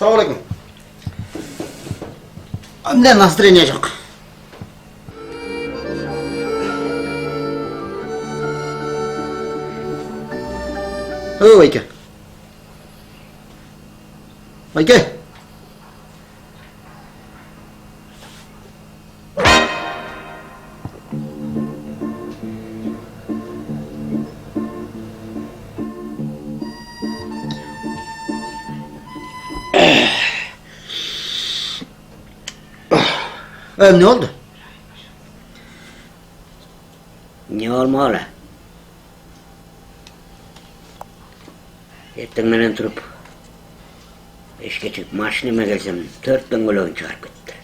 Assalamualaikum. Anda настроение yok. Oh, Ayke. Ayke. Ne oldu? Ne olmalı? Ertengmenen turup işe çıkıp maşinime gelsem 4 döngülöğün çağırıp gitti.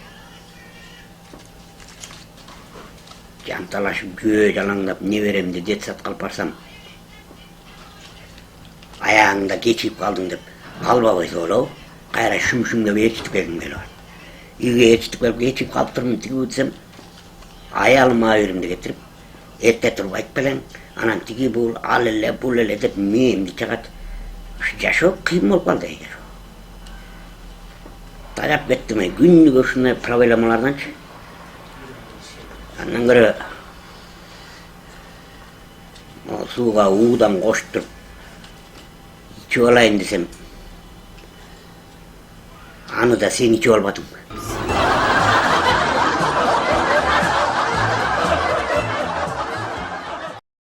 Cantalaşıp göğe yalanlap ne verem de det sat kalparsam ayağında geçip kaldın dep kalbabay oğlu kayra şum da bir yetiştik geldim geliyor. İyi yetiştik gelip geçip kalptırmam tiki utsam ayağımı ayırımda getirip ette turup ayıkpelen anan tiki bul alele bulele dep miyim di çakat yaşo kıyım olup kaldı eğer. Tarap ettim günlük görüşünde problemalardan çık. Ondan göre o suğa uğdan koşturup içi olayım desem anı da sen içi olmadın.